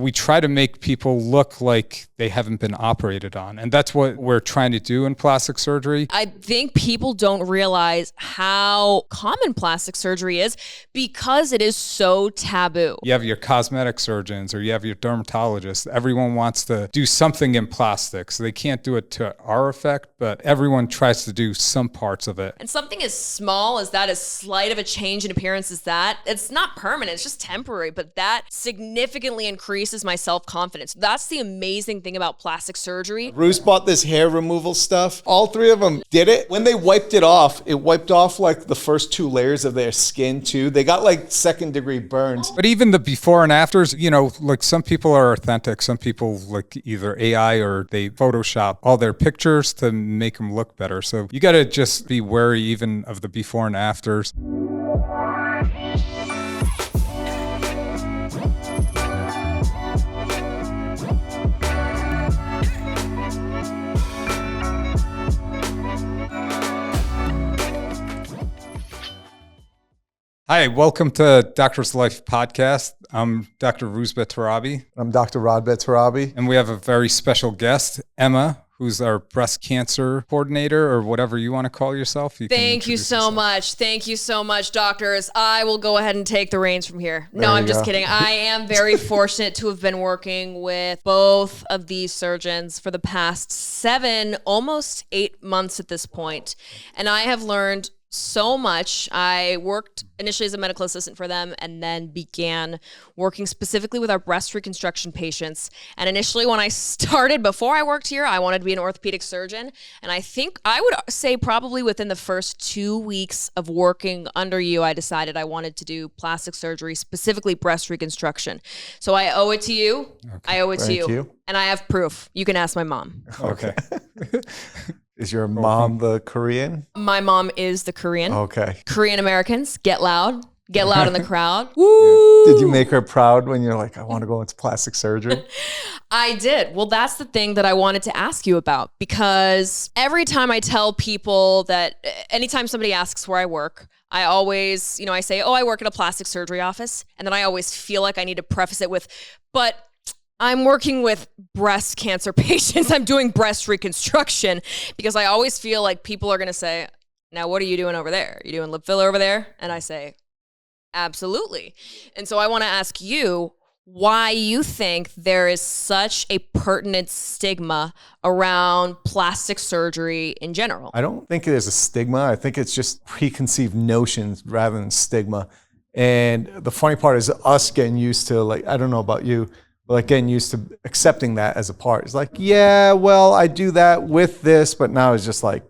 we try to make people look like they haven't been operated on. And that's what we're trying to do in plastic surgery. I think people don't realize how common plastic surgery is because it is so taboo. You have your cosmetic surgeons or you have your dermatologists. Everyone wants to do something in plastic. So they can't do it to our effect, but everyone tries to do some parts of it. And something as small as that, as slight of a change in appearance as that, it's not permanent, it's just temporary, but that significantly increases my self-confidence. That's the amazing thing about plastic surgery. Bruce bought this hair removal stuff. All three of them did it. When they wiped it off like the first 2 layers of their skin too. They got like 2nd-degree burns. But even the before and afters, you know, like some people are authentic. Some people like either AI or they Photoshop all their pictures to make them look better. So you got to just be wary even of the before and afters. Hi, welcome to Doctor's Life Podcast. I'm Dr. Rozbeh Torabi. I'm Dr. Radbeh Torabi. And we have a very special guest, Emma, who's our breast cancer coordinator or whatever you want to call yourself. Thank you so much. Thank you so much, doctors. I will go ahead and take the reins from here. No, I'm just kidding. I am very fortunate to have been working with both of these surgeons for the past 7, almost 8 months at this point. And I have learned so much. I worked initially as a medical assistant for them and then began working specifically with our breast reconstruction patients. And initially when I started, before I worked here, I wanted to be an orthopedic surgeon. And I think I would say probably within the first 2 weeks of working under you, I decided I wanted to do plastic surgery, specifically breast reconstruction. So I owe it to you. Okay. I owe it to you. And I have proof. You can ask my mom. Okay. Is your mom the Korean? My mom is the Korean. Okay. Korean Americans, get loud. Get loud in the crowd. Woo! Did you make her proud when you're like, I want to go into plastic surgery? I did. Well, that's the thing that I wanted to ask you about, because every time I tell people that, anytime somebody asks where I work, I always, I say, I work at a plastic surgery office. And then I always feel like I need to preface it with, but I'm working with breast cancer patients. I'm doing breast reconstruction, because I always feel like people are going to say, now, what are you doing over there? You doing lip filler over there? And I say, absolutely. And so I want to ask you why you think there is such a pertinent stigma around plastic surgery in general. I don't think it is a stigma. I think it's just preconceived notions rather than stigma. And the funny part is us getting used to, like, I don't know about you, like getting used to accepting that as a part. It's like, yeah, well, I do that with this, but now it's just like,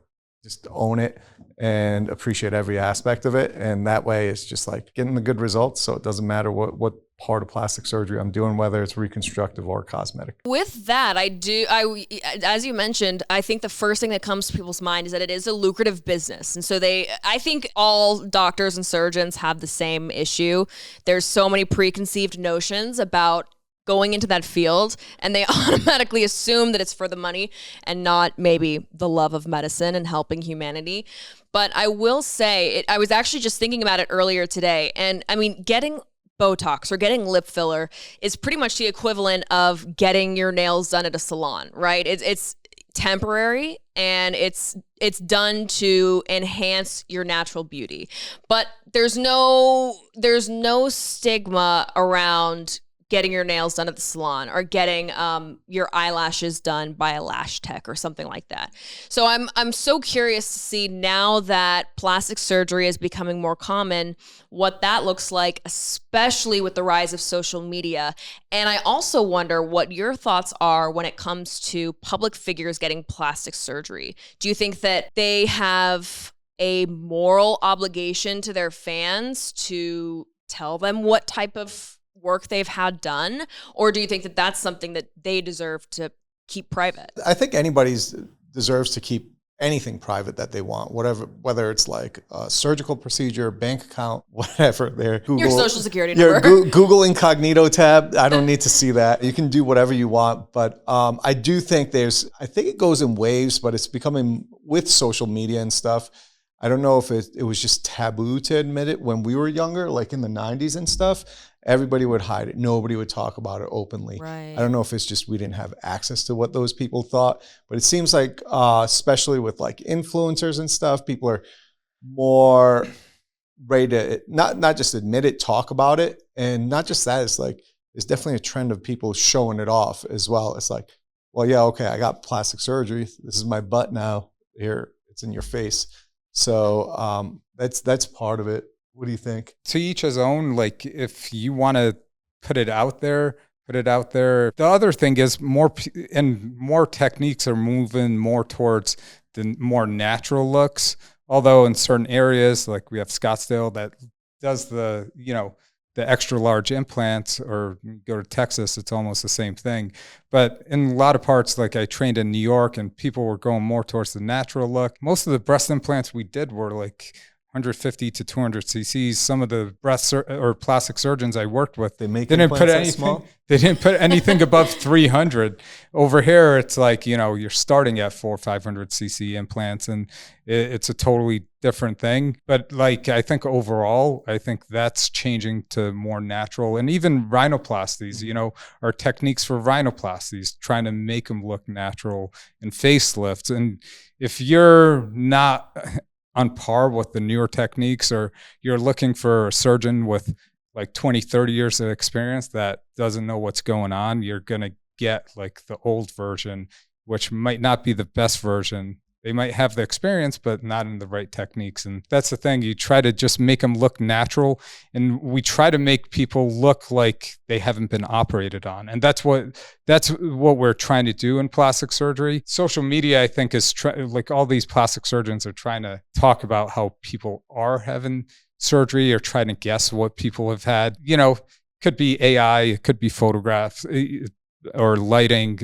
just own it and appreciate every aspect of it. And that way it's just like getting the good results. So it doesn't matter what part of plastic surgery I'm doing, whether it's reconstructive or cosmetic. With that, as you mentioned, I think the first thing that comes to people's mind is that it is a lucrative business. And so I think all doctors and surgeons have the same issue. There's so many preconceived notions about going into that field, and they automatically assume that it's for the money and not maybe the love of medicine and helping humanity. But I will say, I was actually just thinking about it earlier today, and I mean, getting Botox or getting lip filler is pretty much the equivalent of getting your nails done at a salon, right? It's temporary, and it's done to enhance your natural beauty. But there's no stigma around getting your nails done at the salon or getting your eyelashes done by a lash tech or something like that. So I'm so curious to see, now that plastic surgery is becoming more common, what that looks like, especially with the rise of social media. And I also wonder what your thoughts are when it comes to public figures getting plastic surgery. Do you think that they have a moral obligation to their fans to tell them what type of work they've had done, or do you think that that's something that they deserve to keep private? I think anybody deserves to keep anything private that they want, whether it's like a surgical procedure, bank account, whatever. Your social security number. Your Google Incognito tab. I don't need to see that. You can do whatever you want, but I do think I think it goes in waves, but it's becoming, with social media and stuff, I don't know if it was just taboo to admit it when we were younger, like in the 90s and stuff. everybody would hide it. Nobody would talk about it openly. Right. I don't know if it's just we didn't have access to what those people thought, but it seems like, especially with like influencers and stuff, people are more ready to not just admit it, talk about it. And not just that, it's like, there's definitely a trend of people showing it off as well. It's like, well, yeah, okay, I got plastic surgery. This is my butt now. Here, it's in your face. So that's part of it. What do you think? To each his own. Like, if you want to put it out there, put it out there. The other thing is more techniques are moving more towards the more natural looks. Although in certain areas, like we have Scottsdale that does the extra large implants, or you go to Texas, it's almost the same thing. But in a lot of parts, like I trained in New York and people were going more towards the natural look. Most of the breast implants we did were like 150 to 200 cc's. Some of the breast or plastic surgeons I worked with, they didn't put anything small. They didn't put anything above 300. Over here, it's like, you're starting at 400 or 500 cc implants, and it's a totally different thing. But like, I think overall, I think that's changing to more natural. And even rhinoplasties, are techniques for rhinoplasties, trying to make them look natural, and facelifts. And if you're not on par with the newer techniques, or you're looking for a surgeon with like 20, 30 years of experience that doesn't know what's going on, you're going to get like the old version, which might not be the best version. They might have the experience, but not in the right techniques. And that's the thing. You try to just make them look natural. And we try to make people look like they haven't been operated on. And that's what we're trying to do in plastic surgery. Social media, I think, is like all these plastic surgeons are trying to talk about how people are having surgery, or trying to guess what people have had. Could be AI, it could be photographs or lighting,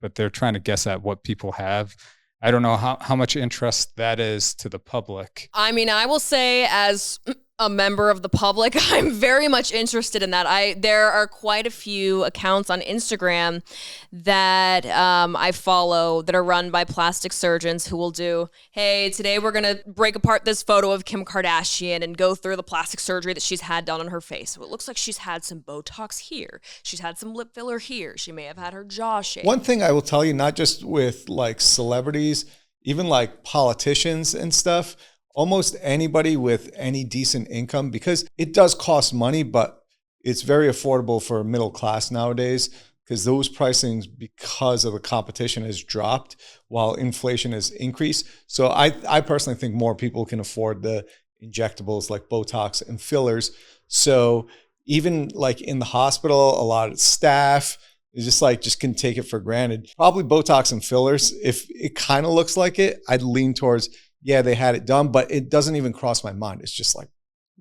but they're trying to guess at what people have. I don't know how much interest that is to the public. I mean, I will say, as a member of the public, I'm very much interested in that. There are quite a few accounts on Instagram that I follow that are run by plastic surgeons who will do, hey, today we're going to break apart this photo of Kim Kardashian and go through the plastic surgery that she's had done on her face. So it looks like she's had some Botox here. She's had some lip filler here. She may have had her jaw shaved. One thing I will tell you, not just with like celebrities, even like politicians and stuff, almost anybody with any decent income, because it does cost money, but it's very affordable for middle class nowadays, because those pricings, because of the competition, has dropped while inflation has increased. So I personally think more people can afford the injectables like Botox and fillers. So even like in the hospital, a lot of staff is just can take it for granted. Probably Botox and fillers, if it kind of looks like it, I'd lean towards, yeah, they had it done, but it doesn't even cross my mind. It's just like,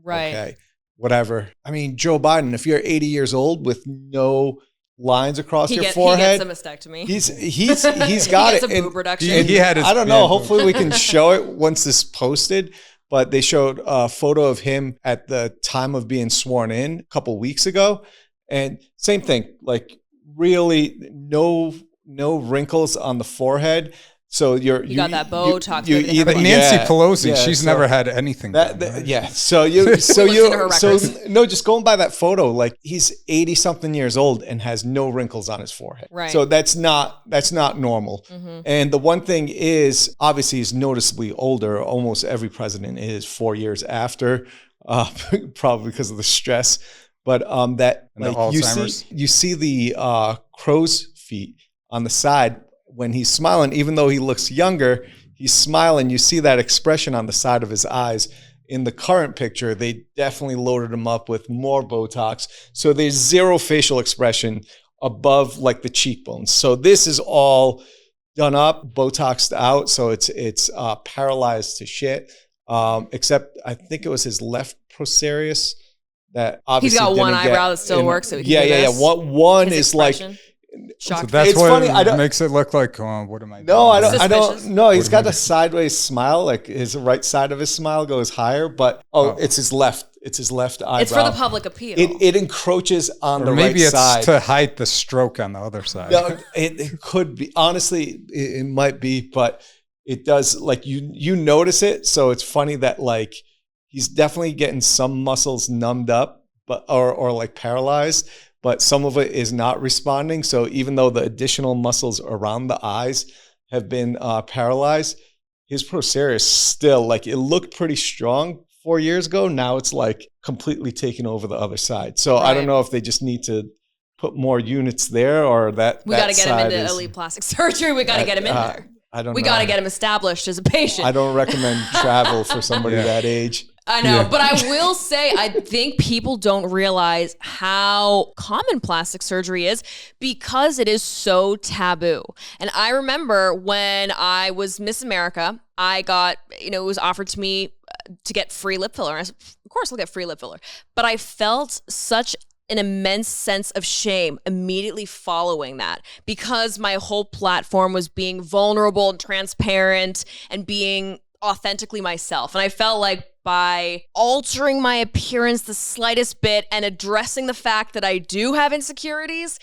right, okay, whatever. I mean, Joe Biden, if you're 80 years old with no lines across your forehead, he gets a mastectomy. He's got he it. Gets a boob reduction. He had his, I don't know. Hopefully we can show it once this is posted. But they showed a photo of him at the time of being sworn in a couple weeks ago, and same thing, like really no wrinkles on the forehead. So you got that Botox. But Nancy Pelosi, she's never had anything done, right? Yeah. So just going by that photo, like he's 80 something years old and has no wrinkles on his forehead. Right. So that's not normal. Mm-hmm. And the one thing is, obviously he's noticeably older. Almost every president is 4 years after, probably because of the stress. But that and like you see the crow's feet on the side. When he's smiling, even though he looks younger, he's smiling. You see that expression on the side of his eyes. In the current picture, they definitely loaded him up with more Botox. So there's zero facial expression above like the cheekbones. So this is all done up, Botoxed out. So it's paralyzed to shit. Except I think it was his left procerus that obviously he's got one eyebrow that still works. So One is like. So that's it's what funny. Makes it look like, what am I doing? No, I don't. No, he's got a sideways smile. Like his right side of his smile goes higher, but it's his left. It's his left eyebrow. It's for the public appeal. It encroaches on the right side. Maybe it's to hide the stroke on the other side. No, it could be. Honestly, it might be, but it does. Like you notice it. So it's funny that like he's definitely getting some muscles numbed up, but or like paralyzed, but some of it is not responding. So even though the additional muscles around the eyes have been paralyzed, his posterior is still like, it looked pretty strong 4 years ago. Now it's like completely taken over the other side. So I don't know if they just need to put more units there, or that we got to get him into elite plastic surgery. We got to get him in there. I don't know. We got to get him established as a patient. I don't recommend travel for somebody that age. I know, but I will say, I think people don't realize how common plastic surgery is because it is so taboo. And I remember when I was Miss America, I got, it was offered to me to get free lip filler. And I said, of course I'll get free lip filler. But I felt such an immense sense of shame immediately following that, because my whole platform was being vulnerable and transparent and being authentically myself. And I felt like by altering my appearance the slightest bit and addressing the fact that I do have insecurities,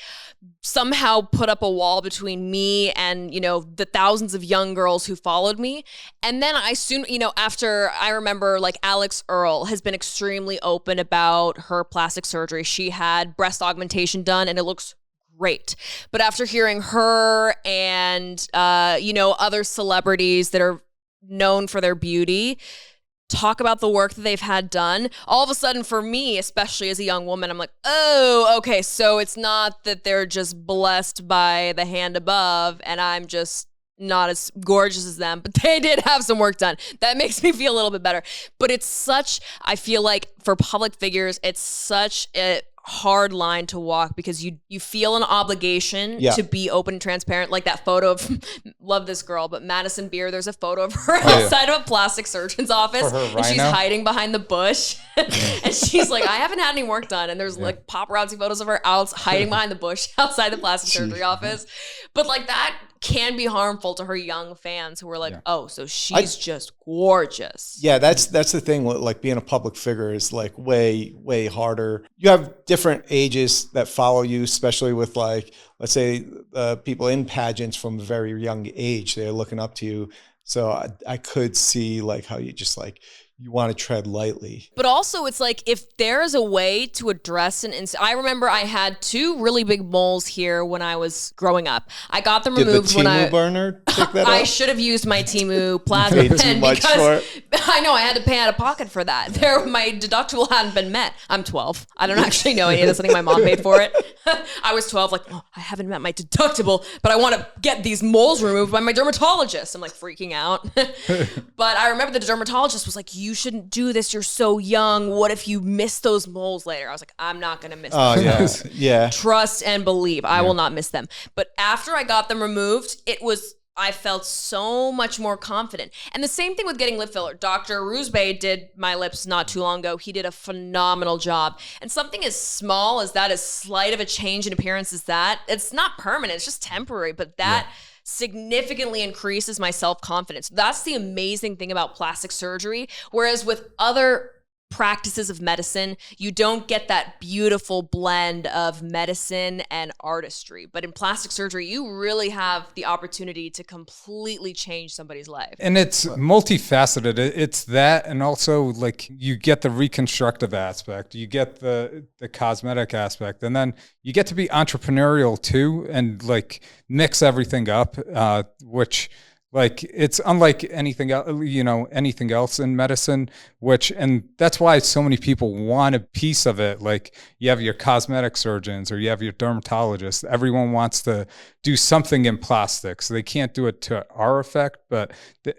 somehow put up a wall between me and, the thousands of young girls who followed me. And then I soon, after, I remember like Alex Earle has been extremely open about her plastic surgery. She had breast augmentation done and it looks great. But after hearing her and, other celebrities that are known for their beauty talk about the work that they've had done, all of a sudden for me, especially as a young woman, I'm like, oh, okay, so it's not that they're just blessed by the hand above and I'm just not as gorgeous as them, but they did have some work done. That makes me feel a little bit better. But I feel like for public figures, it's such a hard line to walk because you feel an obligation to be open and transparent. Like that photo of, love this girl, but Madison Beer, there's a photo of her outside of a plastic surgeon's office and she's hiding behind the bush and she's like, I haven't had any work done, and there's like paparazzi photos of her hiding behind the bush outside the plastic surgery office. But like that can be harmful to her young fans who are like, oh, so she's just gorgeous. Yeah, that's the thing. Like being a public figure is like way harder. You have different ages that follow you, especially with like, let's say people in pageants from a very young age, they're looking up to you. So I could see like how you just like, you want to tread lightly. But also it's like, if there is a way to address I remember I had 2 really big moles here when I was growing up. I got them removed. Did the Temu burner pick that up? I should have used my Temu plasma pen because I know I had to pay out of pocket for that. My deductible hadn't been met. I'm 12. I don't actually know any of this. I think my mom paid for it. I was 12, like, I haven't met my deductible, but I want to get these moles removed by my dermatologist. I'm like freaking out. But I remember the dermatologist was like, you shouldn't do this. You're so young. What if you miss those moles later? I was like, I'm not going to miss those moles. Yeah. Trust and believe. I will not miss them. But after I got them removed, I felt so much more confident. And the same thing with getting lip filler. Dr. Rozbeh did my lips not too long ago. He did a phenomenal job. And something as small as that, as slight of a change in appearance as that, it's not permanent. It's just temporary. But that significantly increases my self-confidence. That's the amazing thing about plastic surgery. Whereas with other practices of medicine, you don't get that beautiful blend of medicine and artistry. But in plastic surgery, you really have the opportunity to completely change somebody's life. And it's multifaceted. It's that, and also like you get the reconstructive aspect, you get the cosmetic aspect, and then you get to be entrepreneurial too, and like mix everything up, which like it's unlike anything else, anything else in medicine, and that's why so many people want a piece of it. Like you have your cosmetic surgeons or you have your dermatologists. Everyone wants to do something in plastics. They can't do it to our effect, but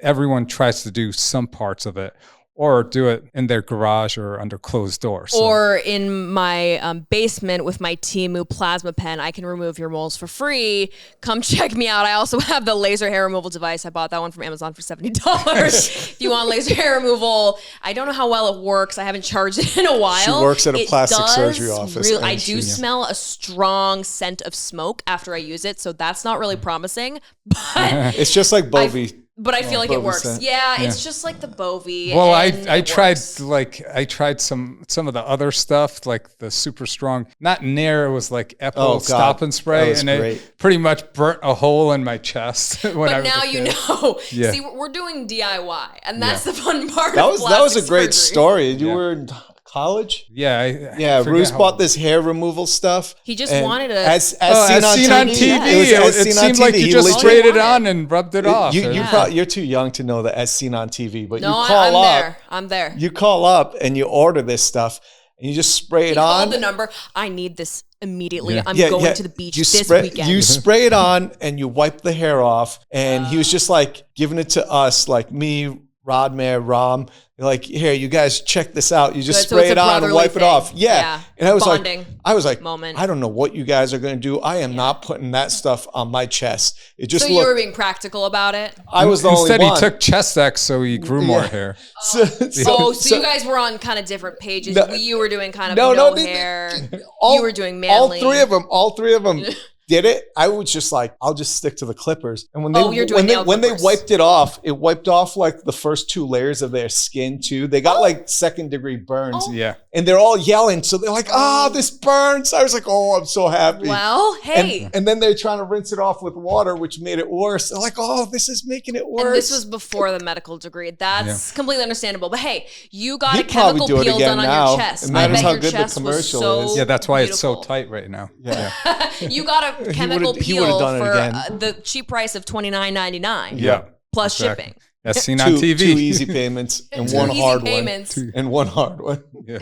everyone tries to do some parts of it, or do it in their garage or under closed doors. So. Or in my basement with my Temu plasma pen, I can remove your moles for free. Come check me out. I also have the laser hair removal device. I bought that one from Amazon for $70. If you want laser hair removal, I don't know how well it works. I haven't charged it in a while. She works at a plastic surgery office. I do smell a strong scent of smoke after I use it, so that's not really promising. But it's just like Bovie. But I feel like it works. Yeah, it's just like the Bovie. Well, I tried some of the other stuff, like the super strong, not Nair, it was like Apple Stop and Spray, and it pretty much burnt a hole in my chest. But now you know. Yeah. See, we're doing DIY, and that's the fun part. That was a great story. You were in college. Yeah. Yeah, Bruce bought this hair removal stuff. He just and wanted to. As seen on TV. It seemed like you just sprayed it on and rubbed it off. You're too young to know that as seen on TV, but no, you call up. I'm there. You call up and you order this stuff and you just spray it on. Called the number. I need this immediately. I'm going to the beach this weekend. You spray it on and you wipe the hair off. And he was just like giving it to us, like me, Radbeh, Ram. Like, here, you guys check this out. You just spray it on and wipe it off. Yeah. And I was like, moment. I don't know what you guys are going to do. I am not putting that stuff on my chest. It just you were being practical about it? I was the only one. Instead, he took chest X, so he grew more hair. So you guys were on kind of different pages. You were doing kind of no hair. You were doing manly. All three of them did it. I was just like, I'll just stick to the clippers. And when they wiped it wiped off like the first 2 layers of their skin too. They got like 2nd-degree burns. Yeah. And they're all yelling. So they're like, this burns. I was like, I'm so happy. Well, hey. And then they're trying to rinse it off with water, which made it worse. They're like, this is making it worse. And this was before the medical degree. That's completely understandable. But hey, you got a chemical peel done on your chest. It matters how good the commercial is. Yeah, that's why it's so tight right now. Yeah. You got a chemical peel for the cheap price of $29.99. Yeah. Plus shipping. As seen on TV. 2 easy payments and one hard one. And one hard one. Yeah.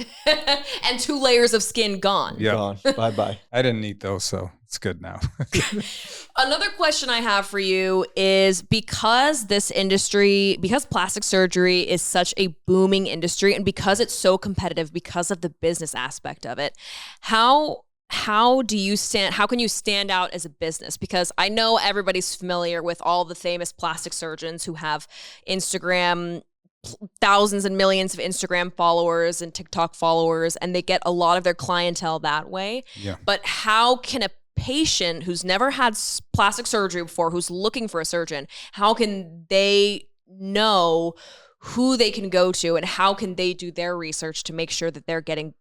And 2 layers of skin gone. Yeah. Gone. Bye-bye. I didn't eat those, so it's good now. Another question I have for you is because plastic surgery is such a booming industry and because it's so competitive because of the business aspect of it, how can you stand out as a business? Because I know everybody's familiar with all the famous plastic surgeons who have Instagram, thousands and millions of Instagram followers and TikTok followers, and they get a lot of their clientele that way. Yeah. But how can a patient who's never had plastic surgery before, who's looking for a surgeon, how can they know who they can go to and how can they do their research to make sure that they're getting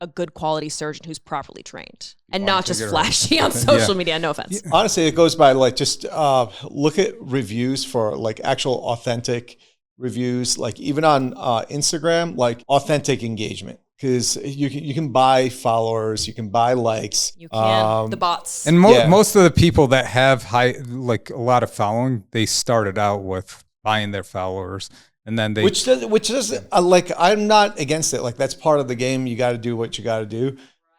a good quality surgeon who's properly trained and not just flashy on social media? No offense. Yeah. Honestly, it goes by like just look at reviews for like actual authentic reviews, like even on Instagram, like authentic engagement. Because you can buy followers, you can buy likes. You can, the bots. And most of the people that have a lot of following, they started out with buying their followers. And then which does like, I'm not against it. Like that's part of the game. You got to do what you got to do.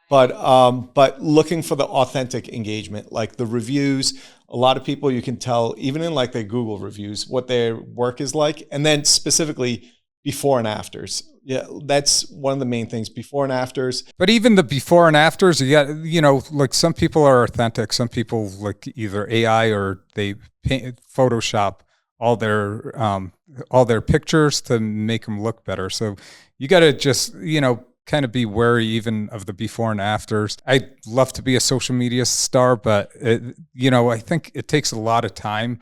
But looking for the authentic engagement, like the reviews, a lot of people you can tell, even in like their Google reviews, what their work is like. And then specifically before and afters. Yeah, that's one of the main things, before and afters. But even the before and afters, you got, like some people are authentic. Some people like either AI or they Photoshop all their pictures to make them look better. So you got to just, kind of be wary even of the before and afters. I'd love to be a social media star, but I think it takes a lot of time.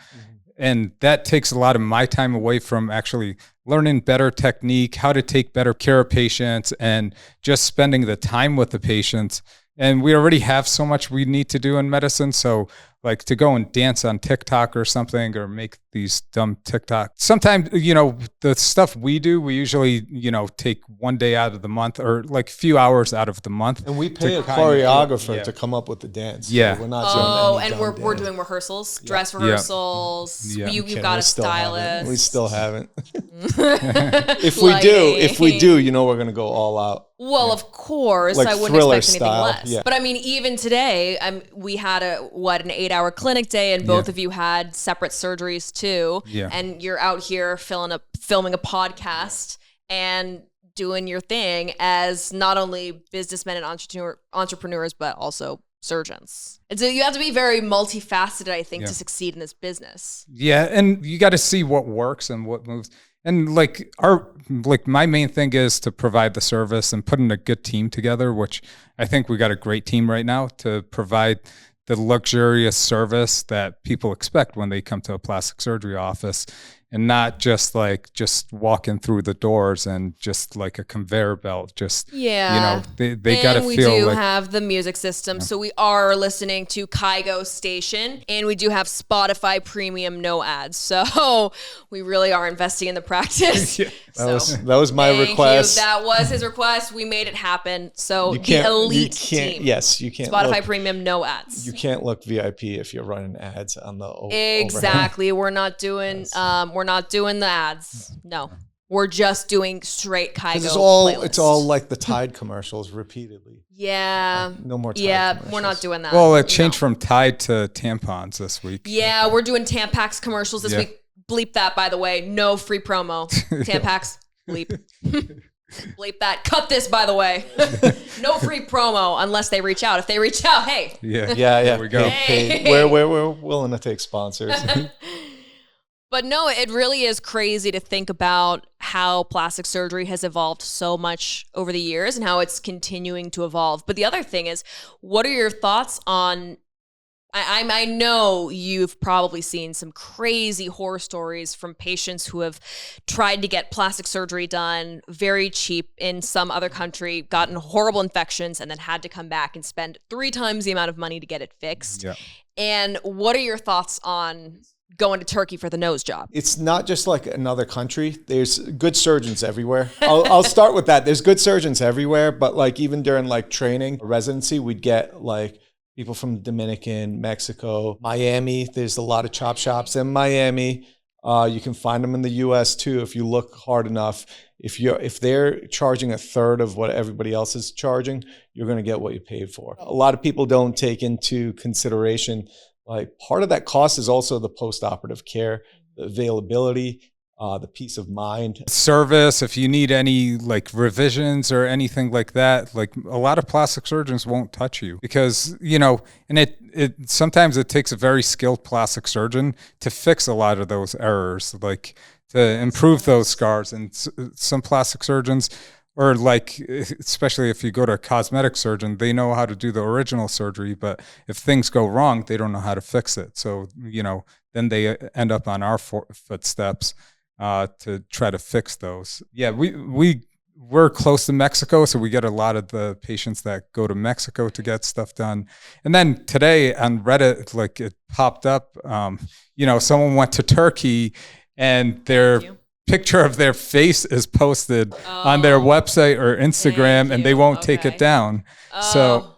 And that takes a lot of my time away from actually learning better technique, how to take better care of patients, and just spending the time with the patients. And we already have so much we need to do in medicine. So like to go and dance on TikTok or something or make these dumb TikTok. Sometimes, the stuff we do, we usually, take one day out of the month or like a few hours out of the month. And we pay a choreographer to come up with the dance. Yeah. So we're not and we're doing rehearsals, dress rehearsals. Yeah. You've got a stylist. We still haven't. If we do, we're going to go all out. Well, of course, like I wouldn't expect anything style. less. Yeah. But I mean, even today, we had an 8-hour clinic day, and both of you had separate surgeries too. Yeah. And you're out here filming a podcast and doing your thing as not only businessmen and entrepreneurs, but also surgeons. And so you have to be very multifaceted, I think, to succeed in this business. Yeah, and you got to see what works and what moves. And my main thing is to provide the service and putting a good team together, which I think we got a great team right now to provide the luxurious service that people expect when they come to a plastic surgery office. and not just walking through the doors and just like a conveyor belt. Just, they got to feel we do like, have the music system. So we are listening to Kygo Station, and we do have Spotify Premium, no ads. So we really are investing in the practice. That was my request. That was his request. We made it happen. So the elite team. Yes, you can't. Spotify Premium, no ads. You can't look VIP if you're running ads on the Exactly. We're not doing the ads. No. We're just doing straight Kygo playlist. It's all like the Tide commercials repeatedly. Yeah. No more Tide commercials. We're not doing that. Well, it changed from Tide to tampons this week. Yeah, we're doing Tampax commercials this week. Bleep that, by the way. No free promo. Tampax, bleep. Bleep that. Cut this, by the way. No free promo unless they reach out. If they reach out, hey. Yeah. There we go. Hey. We're willing to take sponsors. But no, it really is crazy to think about how plastic surgery has evolved so much over the years and how it's continuing to evolve. But the other thing is, what are your thoughts on, I know you've probably seen some crazy horror stories from patients who have tried to get plastic surgery done very cheap in some other country, gotten horrible infections, and then had to come back and spend 3 times the amount of money to get it fixed. Yeah. And what are your thoughts on going to Turkey for the nose job? It's not just like another country. There's good surgeons everywhere. I'll start with that. There's good surgeons everywhere, but like even during like training, residency, we'd get like people from Dominican, Mexico, Miami. There's a lot of chop shops in Miami. You can find them in the US too if you look hard enough. If they're charging a third of what everybody else is charging, you're going to get what you paid for. A lot of people don't take into consideration, like part of that cost is also the post-operative care, the availability, the peace of mind. Service, if you need any like revisions or anything like that, like a lot of plastic surgeons won't touch you because, and it sometimes it takes a very skilled plastic surgeon to fix a lot of those errors, like to improve those scars. And some plastic surgeons, or like, especially if you go to a cosmetic surgeon, they know how to do the original surgery, but if things go wrong, they don't know how to fix it. So, then they end up on our footsteps to try to fix those. Yeah, we're close to Mexico, so we get a lot of the patients that go to Mexico to get stuff done. And then today on Reddit, like it popped up, someone went to Turkey and their picture of their face is posted on their website or Instagram, and they won't take it down. So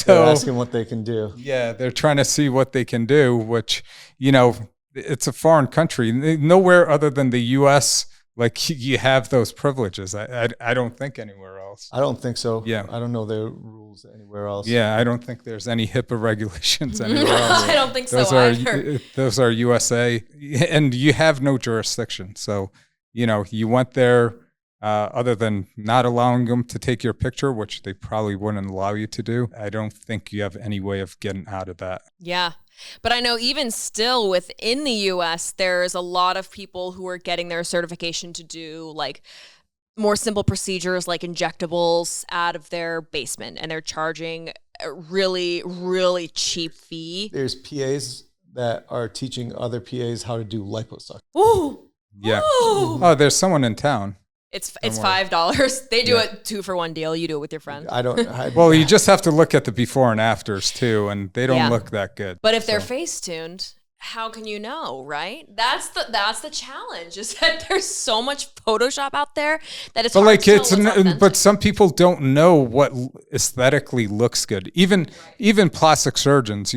they're asking what they can do. Yeah, they're trying to see what they can do, which, it's a foreign country. Nowhere other than the U.S., like you have those privileges. I don't think anywhere else. I don't think so. Yeah. I don't know their rules anywhere else. Yeah, I don't think there's any HIPAA regulations anywhere else. I don't think either. Those are USA, and you have no jurisdiction. So, you went there other than not allowing them to take your picture, which they probably wouldn't allow you to do. I don't think you have any way of getting out of that. Yeah. But I know even still within the US, there's a lot of people who are getting their certification to do like more simple procedures like injectables out of their basement, and they're charging a really, really cheap fee. There's PAs that are teaching other PAs how to do liposuction. Ooh. Yeah. Ooh. Oh, there's someone in town. It's $5. They do it 2-for-1 deal. You do it with your friend. Well, you just have to look at the before and afters too, and they don't look that good. But if they're face tuned, how can you know, right? That's the challenge. Is that there's so much Photoshop out there that it's hard to know what's authentic. But some people don't know what aesthetically looks good. Even plastic surgeons,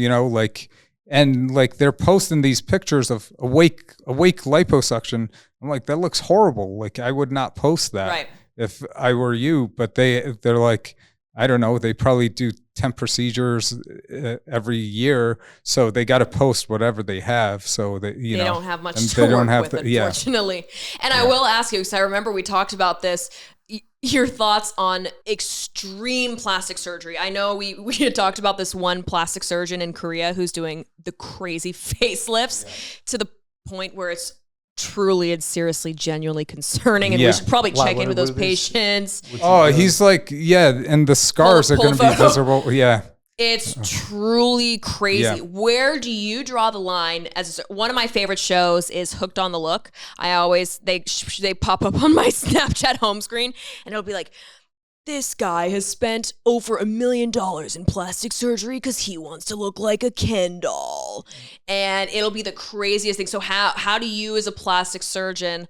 and like they're posting these pictures of awake liposuction. I'm like, that looks horrible. Like I would not post that if I were you. But they're like, I don't know. They probably do 10 procedures every year, so they got to post whatever they have. So that they don't have much to work with, unfortunately. And I will ask you, because I remember we talked about this. Your thoughts on extreme plastic surgery. I know we had talked about this one plastic surgeon in Korea who's doing the crazy facelifts to the point where it's truly and seriously, genuinely concerning. And we should probably check in with those patients. He's like, and the scars are going to be visible. Yeah. It's truly crazy. Yeah. Where do you draw the line? One of my favorite shows is Hooked on the Look. They pop up on my Snapchat home screen, and it'll be like, this guy has spent over $1 million in plastic surgery because he wants to look like a Ken doll. And it'll be the craziest thing. So how do you as a plastic surgeon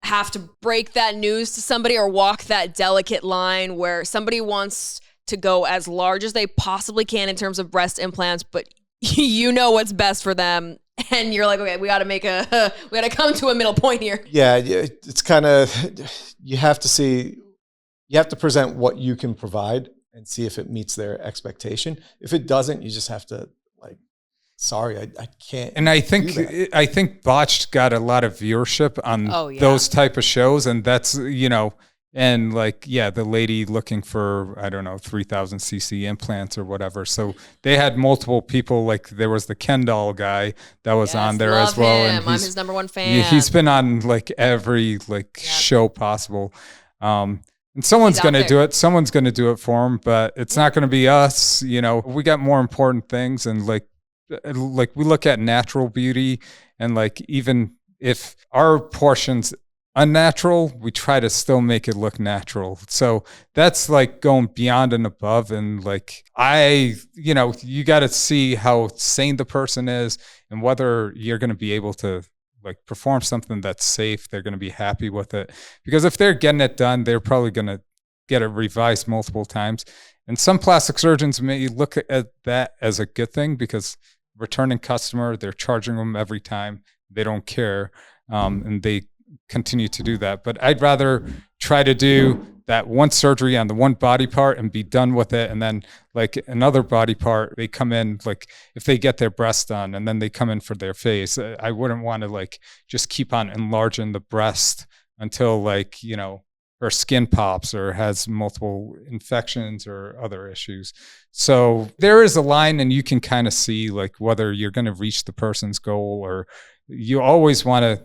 have to break that news to somebody or walk that delicate line where somebody wants to go as large as they possibly can in terms of breast implants, but you know what's best for them? And you're like, okay, we got to come to a middle point here. Yeah, it's kind of, you have to present what you can provide and see if it meets their expectation. If it doesn't, you just have to sorry, I can't. And I think Botched got a lot of viewership on those type of shows. And that's, and the lady looking for, I don't know, 3000 cc implants or whatever. So they had multiple people, there was the Ken doll guy that was on there as well. Him. And I'm his number one fan. He's been on every show possible. And someone's going to do it. Someone's going to do it for him, but it's not going to be us. We got more important things. And we look at natural beauty, and even if our portion's unnatural, we try to still make it look natural. So that's going beyond and above. And you got to see how sane the person is and whether you're going to be able to perform something that's safe. They're going to be happy with it, because if they're getting it done, they're probably going to get it revised multiple times. And some plastic surgeons may look at that as a good thing, because returning customer, they're charging them every time. They don't care. And they continue to do that. But I'd rather try to do that one surgery on the one body part and be done with it. And then another body part, they come in, if they get their breast done and then they come in for their face, I wouldn't want to just keep on enlarging the breast until her skin pops or has multiple infections or other issues. So there is a line, and you can kind of see whether you're going to reach the person's goal, or you always want to,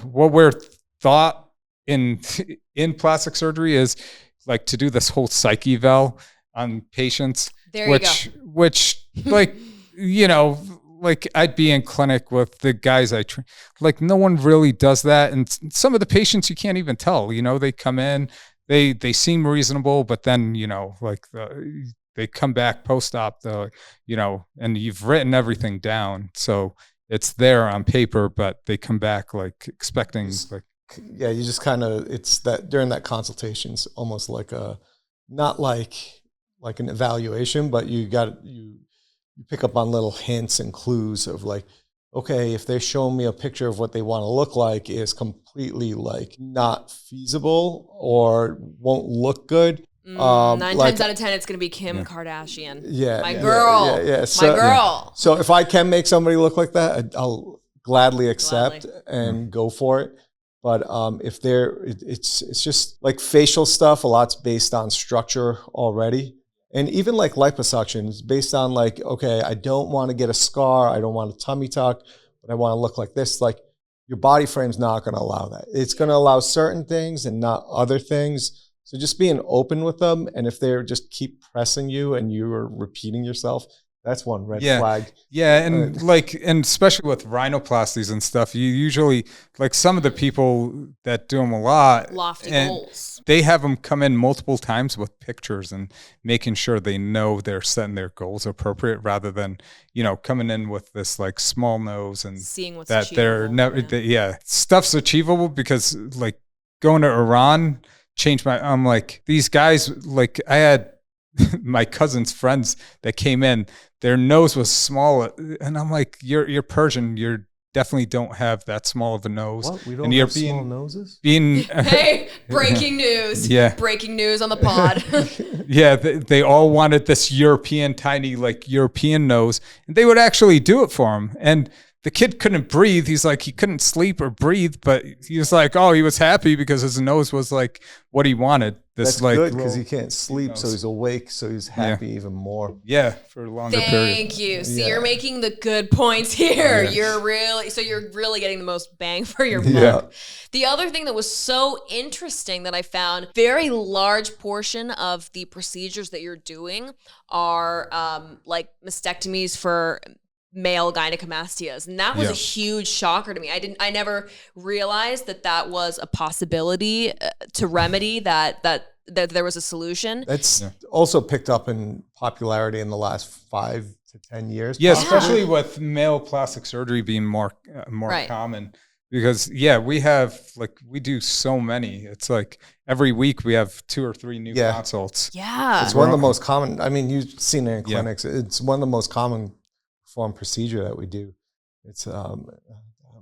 what we're thought in plastic surgery is to do this whole psych eval on patients. There you go. Which I'd be in clinic with the guys I train. No one really does that. And some of the patients you can't even tell, they come in, they seem reasonable, but then, they come back post-op, and you've written everything down. So it's there on paper, but they come back expecting yeah, you just kind of, it's that during that consultation, it's almost not like an evaluation, but you pick up on little hints and clues of okay, if they're showing me a picture of what they want to look like is completely not feasible or won't look good. 9 times out of 10, it's going to be Kim Kardashian. Yeah. My girl. Yeah. My girl. So if I can make somebody look like that, I'll gladly accept and go for it. But if it's just facial stuff, a lot's based on structure already. And even liposuction is based on okay, I don't want to get a scar. I don't want a tummy tuck, but I want to look like this. Your body frame's not going to allow that. It's going to allow certain things and not other things. So just being open with them. And if they're just keep pressing you and you're repeating yourself, that's one red flag. Yeah. And and especially with rhinoplasties and stuff, you usually some of the people that do them a lot, lofty goals. They have them come in multiple times with pictures and making sure they know they're setting their goals appropriate, rather than, coming in with this small nose and seeing what's that achievable. They're never, stuff's achievable, because going to Iran changed I'm these guys, I had my cousin's friends that came in, their nose was small, and I'm you're Persian, you definitely don't have that small of a nose. What? We don't have small noses? Hey, breaking news. Yeah. Breaking news on the pod. Yeah, they all wanted this European, tiny, European nose, and they would actually do it for them. And the kid couldn't breathe. He's like, he couldn't sleep or breathe, but he was like, oh, he was happy because his nose was like what he wanted. That's good because he can't sleep, so he's awake, so he's happy even more. Yeah, for a longer period. Thank you. See, you're making the good points here. You're really getting the most bang for your buck. Yeah. The other thing that was so interesting that I found, very large portion of the procedures that you're doing are like mastectomies for male gynecomastias, and that was a huge shocker to me. I never realized that was a possibility to remedy that there was a solution. That's also picked up in popularity in the last 5 to 10 years. Yeah, especially with male plastic surgery being more common. Because we do so many. It's like every week we have 2 or 3 new consults. Yeah, it's one of the most common. I mean, you've seen it in clinics. It's one of the most common form procedure that we do. It's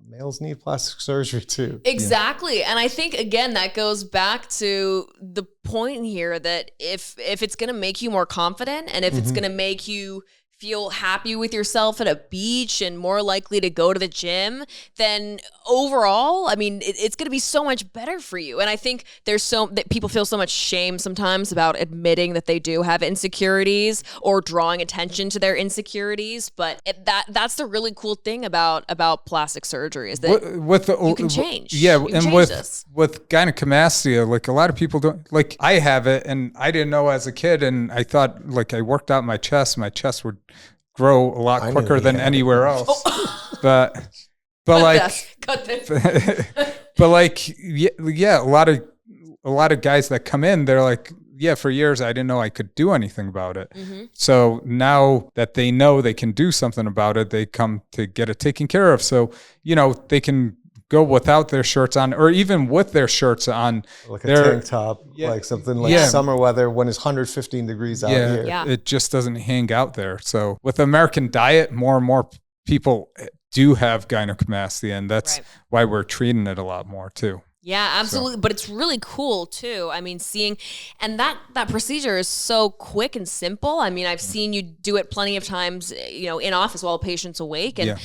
males need plastic surgery too. Exactly. And I think, again, that goes back to the point here that if it's going to make you more confident, and if it's going to make you feel happy with yourself at a beach and more likely to go to the gym, then overall, I mean, it's going to be so much better for you. And I think that people feel so much shame sometimes about admitting that they do have insecurities or drawing attention to their insecurities. But that's the really cool thing about plastic surgery is that you can change. Yeah, you can and change with gynecomastia, like a lot of people don't, like I have it, and I didn't know as a kid, and I thought like I worked out my chest would grow a lot quicker than anywhere else. But like, but like, a lot of guys that come in, they're like, for years I didn't know I could do anything about it. So now that they know they can do something about it, they come to get it taken care of. So, they can go without their shirts on, or even with their shirts on, like a tank top, like something like summer weather when it's 115 degrees out here. It just doesn't hang out there. So with American diet, more and more people do have gynecomastia, and that's why we're treating it a lot more too. Yeah, absolutely. So. But it's really cool too. I mean, and that procedure is so quick and simple. I mean, I've seen you do it plenty of times, in office while a patient's awake, and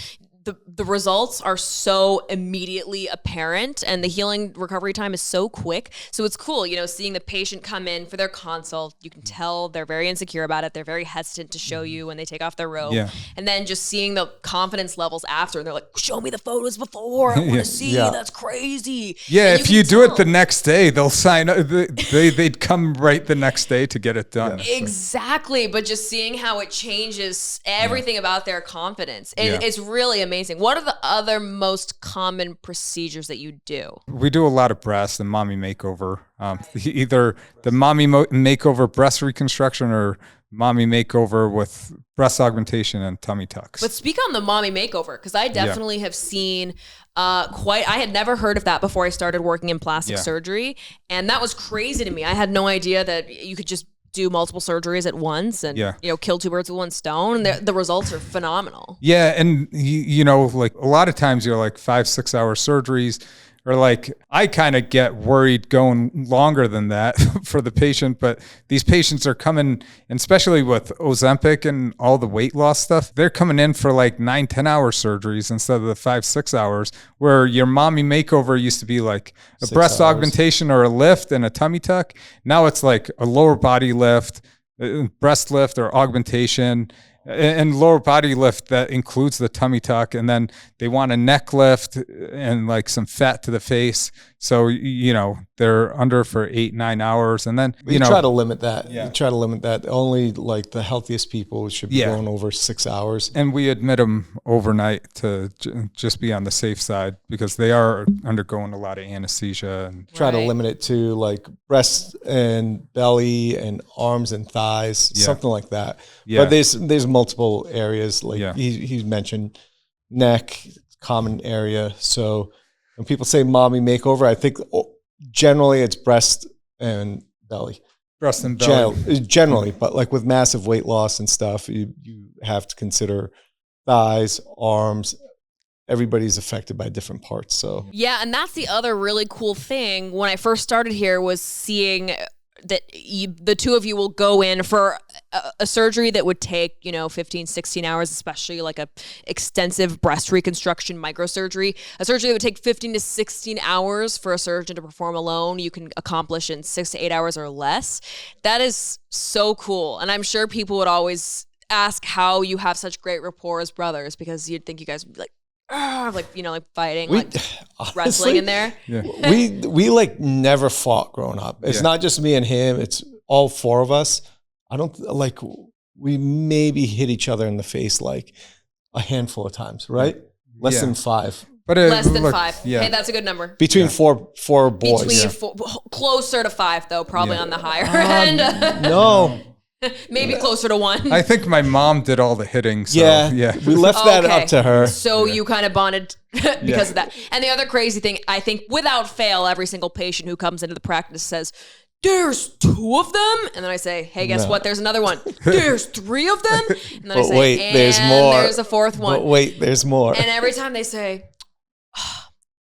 the results are so immediately apparent, and the healing recovery time is so quick. So it's cool, seeing the patient come in for their consult. You can tell they're very insecure about it. They're very hesitant to show you when they take off their robe. Yeah. And then just seeing the confidence levels after, and they're like, show me the photos before. I want to see. That's crazy. Yeah, if you do it the next day, they'll sign up. They'd come right the next day to get it done. Yeah. Exactly. But just seeing how it changes everything about their confidence. It's really amazing. What are the other most common procedures that you do? We do a lot of breast and mommy makeover. Either the mommy makeover breast reconstruction or mommy makeover with breast augmentation and tummy tucks. But speak on the mommy makeover, because I definitely have seen I had never heard of that before I started working in plastic surgery. And that was crazy to me. I had no idea that you could just do multiple surgeries at once and kill 2 birds with 1 stone. And the results are phenomenal. Yeah, and like a lot of times you're like 5-6 hour surgeries, or like I kind of get worried going longer than that for the patient. But these patients are coming, and especially with Ozempic and all the weight loss stuff, they're coming in for like 9-10 hour surgeries instead of the 5-6 hours, where your mommy makeover used to be like a breast augmentation or a lift and a tummy tuck. Now it's like a lower body lift, breast lift or augmentation, and lower body lift that includes the tummy tuck, and then they want a neck lift and like some fat to the face. So they're under for 8-9 hours, and then you try to limit that. You try to limit that. Only like the healthiest people should be going over 6 hours. And we admit them overnight to just be on the safe side, because they are undergoing a lot of anesthesia. And try to limit it to like breast and belly and arms and thighs, something like that. But there's multiple areas, like he mentioned neck, common area. So when people say mommy makeover, I think generally it's breast and belly. Breast and belly. Generally, but like with massive weight loss and stuff, you have to consider thighs, arms. Everybody's affected by different parts. So and that's the other really cool thing when I first started here, was seeing that the two of you will go in for a surgery that would take, 15, 16 hours, especially like a extensive breast reconstruction microsurgery. A surgery that would take 15 to 16 hours for a surgeon to perform alone, you can accomplish in 6 to 8 hours or less. That is so cool. And I'm sure people would always ask how you have such great rapport as brothers, because you'd think you guys would be like, like fighting, honestly, wrestling in there. Yeah. we like never fought growing up. It's not just me and him. It's all four of us. I don't like, we maybe hit each other in the face like a handful of times, right? Less than 5. But less than 5. Yeah. Hey, that's a good number. Between four boys. Between four, closer to 5 though, probably on the higher end. No. Maybe closer to 1. I think my mom did all the hitting. So, yeah. We left that up to her. So you kind of bonded because of that. And the other crazy thing, I think without fail, every single patient who comes into the practice says, there's 2 of them. And then I say, hey, guess what? There's another one. There's 3 of them. And then I say, wait, and there's more. There's a 4th one. But wait, there's more. And every time they say,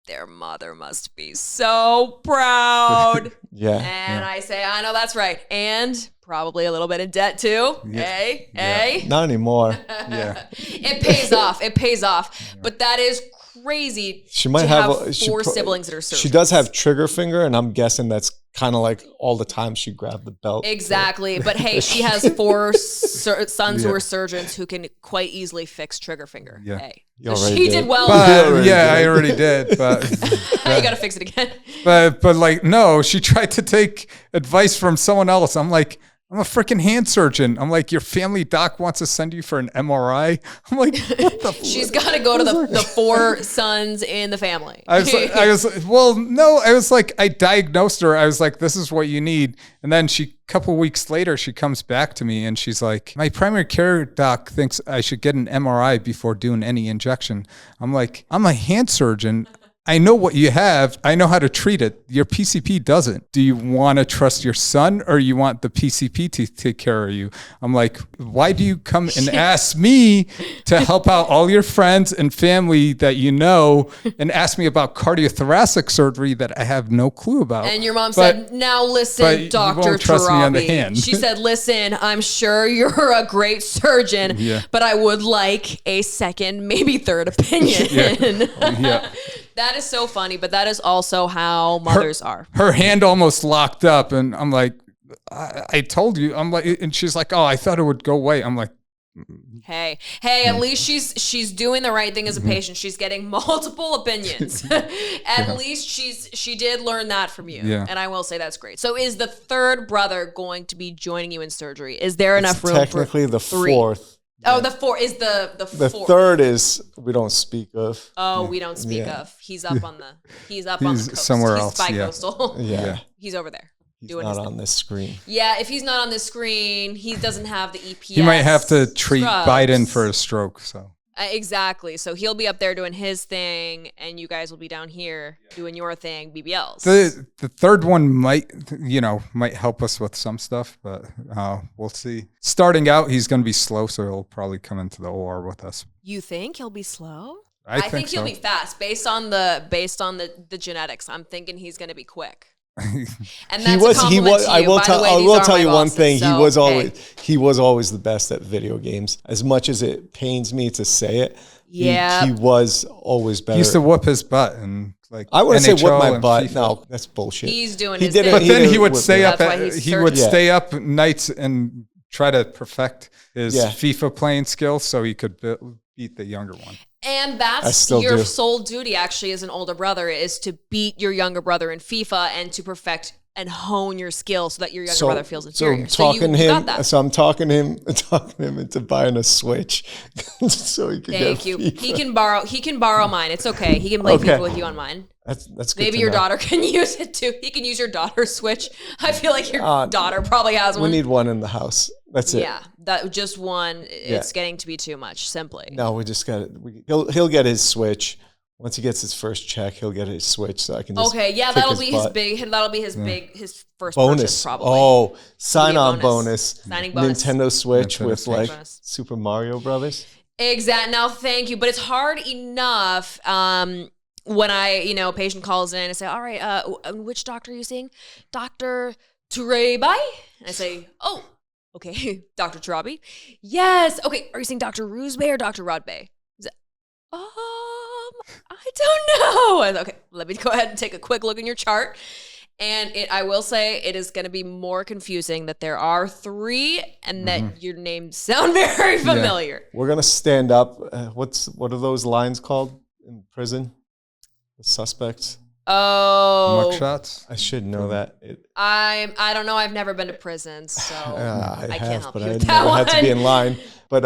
their mother must be so proud. And I say, I know that's right. And probably a little bit in debt too. Hey. Not anymore. It pays off. It pays off. But that is crazy. She might to have 4 siblings that are surgeons. She does have trigger finger, and I'm guessing that's kind of like all the time she grabbed the belt. Exactly. But hey, she has 4 sons who are surgeons who can quite easily fix trigger finger. Hey. She did well. I already did. But you got to fix it again. But like, no, she tried to take advice from someone else. I'm like, I'm a freaking hand surgeon. I'm like, your family doc wants to send you for an MRI. I'm like, what the She's got to go to the 4 sons in the family. I was like, I diagnosed her. I was like, this is what you need. And then a couple weeks later, she comes back to me and she's like, my primary care doc thinks I should get an MRI before doing any injection. I'm like, I'm a hand surgeon. I know what you have. I know how to treat it. Your PCP doesn't. Do you want to trust your son or you want the PCP to take care of you? I'm like, why do you come and ask me to help out all your friends and family that you know and ask me about cardiothoracic surgery that I have no clue about? And your mom said, now listen, Dr. Torabi. She said, listen, I'm sure you're a great surgeon, but I would like a second, maybe third opinion. That is so funny, but that is also how mothers are. Her hand almost locked up, and I'm like, I told you. I'm like, and she's like, oh, I thought it would go away. I'm like, hey, at least she's doing the right thing as a patient. She's getting multiple opinions. At least she did learn that from you. And I will say that's great. So is the 3rd brother going to be joining you in surgery? Is there enough room technically for the 3? 4th. Oh, the 4 is the 4th. The 3rd is we don't speak of. Oh, we don't speak of. He's up on the coast. Somewhere he's else. Bi-coastal. Yeah. He's over there. He's not on this screen. Yeah, if he's not on this screen, he doesn't have the EPS. He might have to treat Biden for a stroke. So exactly. So he'll be up there doing his thing, and you guys will be down here doing your thing, BBLs. The 3rd one might help us with some stuff, but we'll see. Starting out, he's going to be slow, so he'll probably come into the OR with us. You think he'll be slow? I think he'll be fast based on the genetics. I'm thinking he's going to be quick. And that's I will tell you one thing. So, he was always the best at video games. As much as it pains me to say it, he was always better. He used to whoop his butt and like I wouldn't say whoop my butt. FIFA. No, that's bullshit. He's doing his thing. But then he would stay up. He would stay stay up nights and try to perfect his FIFA playing skills so he could beat the younger one. And that's your sole duty, actually, as an older brother, is to beat your younger brother in FIFA and to perfect and hone your skill so that your younger brother feels inferior. So I'm talking him into buying a Switch so he can get FIFA. He can borrow mine. It's okay. He can play FIFA with you on mine. That's good. Maybe your daughter can use it too. He can use your daughter's Switch. I feel like your daughter probably has one. We need one in the house. That's it. Yeah, that just one. It's getting to be too much. Simply. No, we just got it. He'll get his Switch. Once he gets his first check, he'll get his Switch, so I can just that'll be his big. That'll be his first bonus. Purchase, probably. Oh, signing bonus. Nintendo Switch with Super Mario Brothers. Exactly. Now, thank you, but it's hard enough. When a patient calls in and say, all right, which doctor are you seeing? Dr. Torabi? And I say, oh, okay, Dr. Torabi. Yes. Okay, are you saying Dr. Rozbeh or Dr. Radbeh? He's like, I don't know. I was, okay, let me go ahead and take a quick look in your chart. And I will say it is going to be more confusing that there are 3 and that your names sound very familiar. We're going to stand up. What are those lines called in prison? The suspects? Oh. Mugshots? I should know that. I don't know. I've never been to prison, so I can't help but you I with that never one. had to be in line. But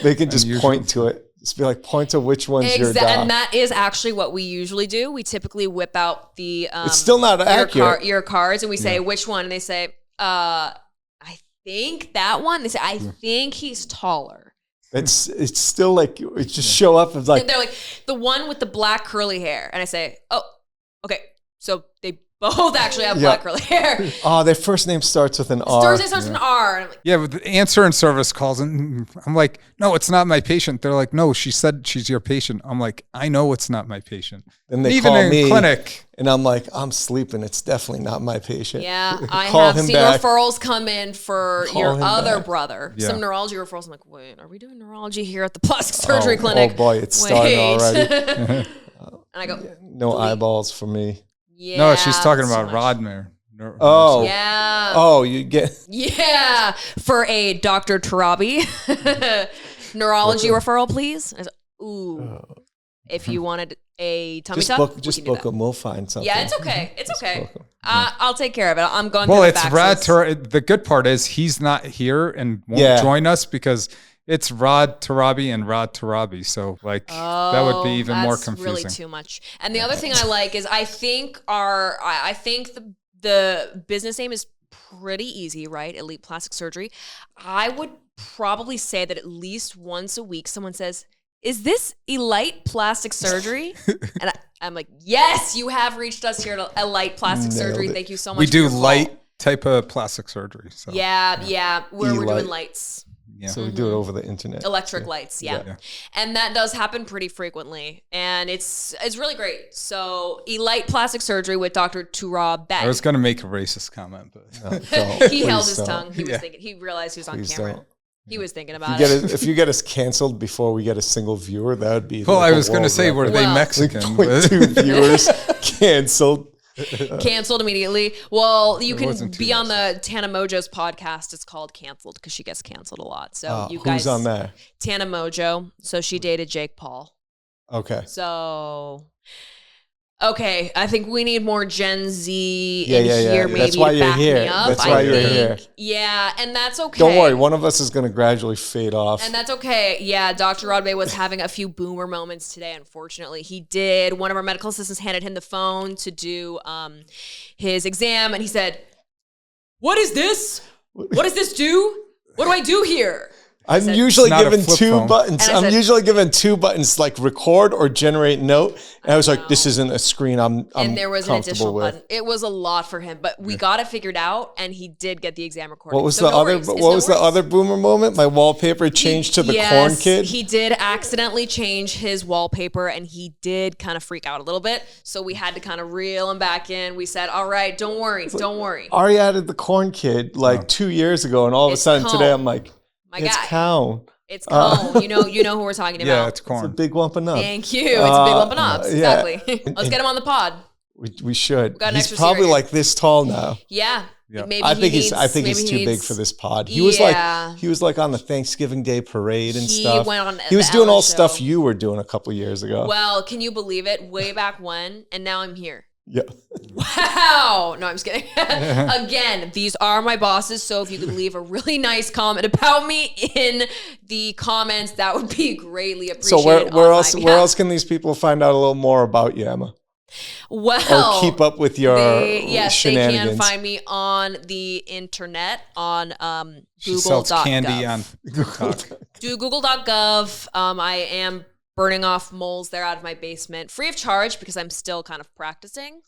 they can just point to it. Just be like, point to which one's your doc. And that is actually what we usually do. We typically whip out the it's still not accurate. Your cards, and we say which one, and they say, I think that one. They say, I think he's taller. It's still like it just show up as like they're like the one with the black curly hair, and I say, oh, okay, so they both actually have black curly hair. Oh, their first name starts with an R. Starts with an R. And I'm like, Yeah, but the answering service calls and I'm like, no, it's not my patient. They're like, no, she said she's your patient. I'm like, I know it's not my patient. Then they even call in me, clinic. And I'm like, I'm sleeping. It's definitely not my patient. yeah, I Call have him seen back. referrals come in for Call your him other back. brother. Yeah. Some neurology referrals. I'm like, wait, are we doing neurology here at the plastic surgery clinic? Oh boy, it's starting already. And I go, No eyeballs for me. yeah. No, she's talking so about much. Rodmer. Oh. Yeah. Oh, you get. Yeah. For a Dr. Torabi neurology referral, please. I was like, ooh. If you wanted a tummy tuck, Just book them. We'll find something. Yeah, it's okay. It's okay. I'll take care of it. I'm going Well, through it's the Rad faxes. Torabi. The good part is he's not here and won't join us because it's Rad Torabi and Rad Torabi. So that would be even more confusing. Really too much. And the other thing I like is I think the business name is pretty easy, right? Elite Plastic Surgery. I would probably say that at least once a week someone says, is this Elite Plastic Surgery? And I'm like, yes, you have reached us here at Elite Plastic Surgery. Thank you so much. We for do your call. light type of plastic surgery. So Yeah. We're doing E-light. lights. Yeah. So we do it over the internet. Electric lights, yeah. And that does happen pretty frequently. And it's really great. So Elite Plastic Surgery with Dr. Torabi. I was going to make a racist comment, but He held his tongue. He was thinking. He realized he was on Please camera. don't. He was thinking about it. If you get us canceled before we get a single viewer, that would be. well, like I was going to say, were they Well- Mexican? 2 viewers canceled. Canceled immediately. Well, you can wasn't too be on the Tana Mojo's podcast. It's called Canceled because she gets canceled a lot. So you guys. Who's on there? Tana Mojo. So she dated Jake Paul. Okay. So. Okay, I think we need more Gen Z Yeah, in yeah, yeah. here maybe That's why to you're back here. me up. That's I why you're think, here. Yeah, and that's okay. Don't worry, one of us is going to gradually fade off. And that's okay. Yeah, Dr. Radbeh was having a few boomer moments today, unfortunately. He did. One of our medical assistants handed him the phone to do his exam, and he said, "What is this? What does this do? What do I do here?" I'm usually It's not a given flip 2 phone. buttons. And I I'm said- usually given 2 buttons, like record or generate note. And I was like, this isn't a screen I'm And there was an comfortable additional with. button. It was a lot for him, but we got it figured out, and he did get the exam recorded. What was So the no other? worries. It's What no was the worries. other boomer moment? My wallpaper changed to the corn kid. He did accidentally change his wallpaper, and he did kind of freak out a little bit. So we had to kind of reel him back in. We said, "All right, don't worry, don't worry." Ari added the corn kid like 2 years ago, and all of a It's sudden today Cone. I'm like, My it's guy. Cow. It's Cone. You know who we're talking about. yeah, it's It's a corn. big lump of nuts. Thank you. It's a big lump of knobs. yeah. Exactly. Let's get him on the pod. We should. got an He's extra probably serious. like this tall now. Yeah. Yeah. Maybe I think he's maybe too he big needs- for this pod. He Yeah. was like on the Thanksgiving Day parade and He stuff. went on he was the doing Ellen all show. stuff you were doing a couple years ago. Well, can you believe it? Way back when, and now I'm here. Yeah. Wow. No, I'm just kidding. Again, these are my bosses. So if you could leave a really nice comment about me in the comments, that would be greatly appreciated. So where on my else behalf. can these people find out a little more about you, Emma? Well, Or keep up with your yes, they shenanigans? can find me on the internet on She sells Google.gov. candy on TikTok. Do Google.gov. I am burning off moles there out of my basement free of charge because I'm still kind of practicing.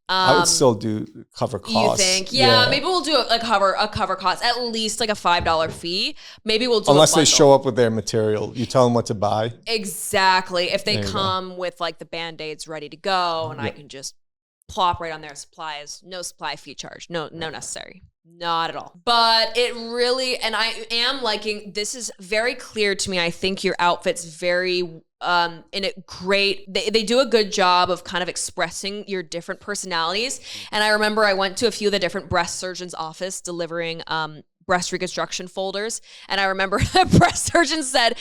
I would still do cover costs. You think? Yeah, maybe we'll do a cover cost, at least like a $5 fee. Maybe we'll do Unless a they bundle. show up with their material. You tell them what to buy. Exactly. If they There you go. come with like the Band-Aids ready to go and I can just plop right on there. Supplies, no supply fee charge, no necessary. Not at all. But it really, and I am liking, this is very clear to me. I think your outfit's very in it great. They do a good job of kind of expressing your different personalities. And I remember I went to a few of the different breast surgeons' office delivering breast reconstruction folders. And I remember the breast surgeon said,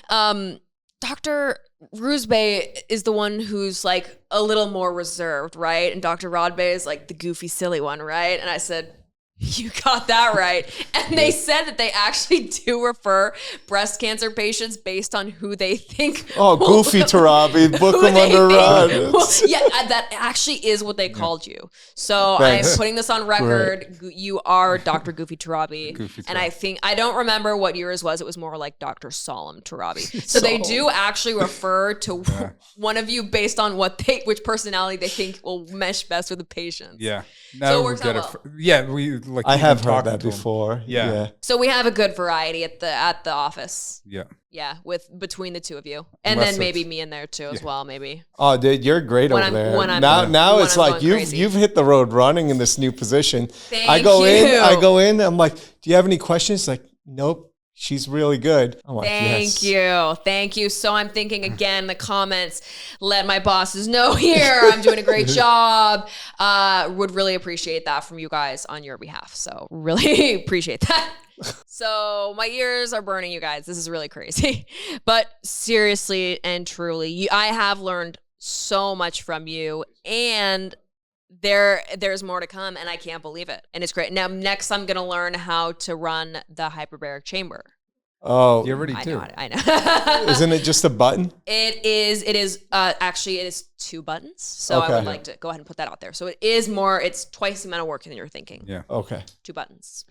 Dr. Rozbeh is the one who's like a little more reserved, right? And Dr. Radbeh is like the goofy, silly one, right? And I said, you got that right. And they said that they actually do refer breast cancer patients based on who they think. Oh, Goofy Torabi, book them under Rod. Yeah, that actually is what they called you. So I'm putting this on record. Right. You are Dr. Goofy Torabi. And I don't remember what yours was. It was more like Dr. Solemn Torabi. So they do actually refer to one of you based on which personality they think will mesh best with the patient. Yeah. No, so it works out well. I have heard that before. Yeah. So we have a good variety at the office. Yeah. Yeah, between the two of you, and then maybe me in there too as well. Maybe. Oh, dude, you're great over there. Now it's like you've hit the road running in this new position. I go in. I'm like, do you have any questions? Like, nope. She's really good. I'm like, Thank you. So I'm thinking again, the comments, let my bosses know here. I'm doing a great job. Would really appreciate that from you guys on your behalf. So really appreciate that. So my ears are burning, you guys. This is really crazy. But seriously and truly, I have learned so much from you, and there's more to come, and I can't believe it. And it's great. Now, next I'm going to learn how to run the hyperbaric chamber. Oh, you already do. I know. Isn't it just a button? It is actually, it is 2 buttons. So I would like to go ahead and put that out there. So it's twice the amount of work than you're thinking. Yeah. Okay. 2 buttons.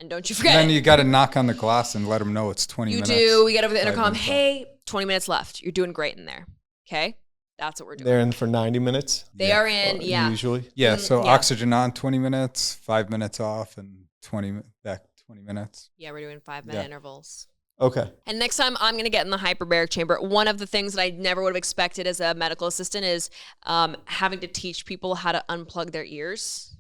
And don't you forget. And then you got to knock on the glass and let them know it's 20 minutes. You do. We get over the intercom. Hey, 20 minutes left. You're doing great in there. Okay. That's what we're doing. They're in for 90 minutes? They are in, usually? Yeah, so oxygen on 20 minutes, 5 minutes off, and 20 minutes. Yeah, we're doing 5-minute intervals. Okay. And next time I'm going to get in the hyperbaric chamber. One of the things that I never would have expected as a medical assistant is having to teach people how to unplug their ears.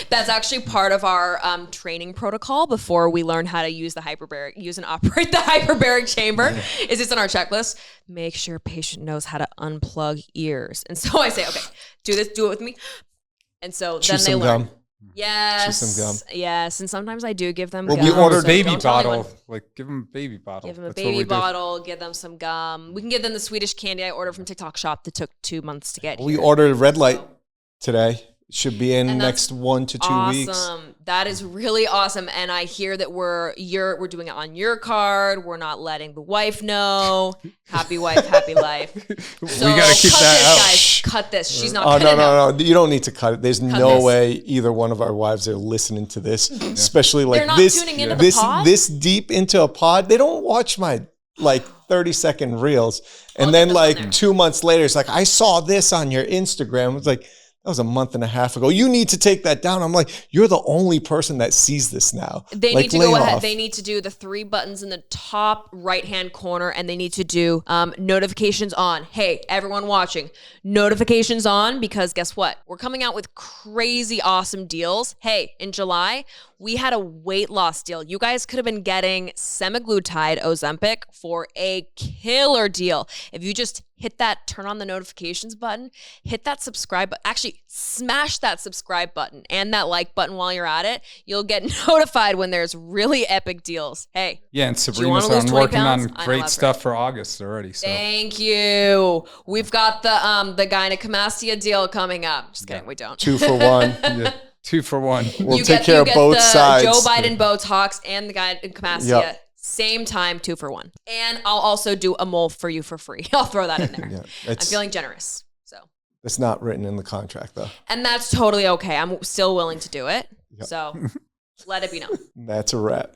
That's actually part of our training protocol before we learn how to use and operate the hyperbaric chamber. Is it's on our checklist. Make sure patient knows how to unplug ears. And so I say, okay, do it with me. And so then they learn. Gum. Yes. Chew some gum. Yes. And sometimes I do give them well, gum. We ordered baby bottle. Like, give them a baby bottle. Give them a baby bottle. Give them some gum. We can give them the Swedish candy I ordered from TikTok Shop that took 2 months to get here. We ordered a red light today. Should be in next 1 to 2 weeks. Awesome. That is really awesome. And I hear that we're doing it on your card. We're not letting the wife know. Happy wife, happy life. So we gotta keep that out. Guys. Cut this. She's not gonna know. No. You don't need to cut it. There's no way either one of our wives are listening to this, especially like They're not tuning into the pod? This deep into a pod. They don't watch my 30-second reels. And then 2 months later, it's like, I saw this on your Instagram. It's like, that was a month and a half ago. You need to take that down. I'm like, you're the only person that sees this now. They need to go ahead. They need to do the 3 buttons in the top right-hand corner, and they need to do notifications on. Hey, everyone watching, notifications on, because guess what? We're coming out with crazy awesome deals. Hey, in July, we had a weight loss deal. You guys could have been getting semaglutide Ozempic for a killer deal. If you just hit that turn on the notifications button, hit that subscribe button. Actually, smash that subscribe button and that like button while you're at it. You'll get notified when there's really epic deals. Hey. Yeah, and Sabrina's working on great stuff for August already. So. Thank you. We've got the gynecomastia deal coming up. Just kidding, we don't. 2 for 1. Yeah. 2 for 1. We'll take care of both sides. Joe Biden Botox and the gynecomastia. Yep. Same time, 2 for 1. And I'll also do a mole for you for free. I'll throw that in there. I'm feeling generous. So it's not written in the contract though. And that's totally okay. I'm still willing to do it. Yep. So let it be known. That's a wrap.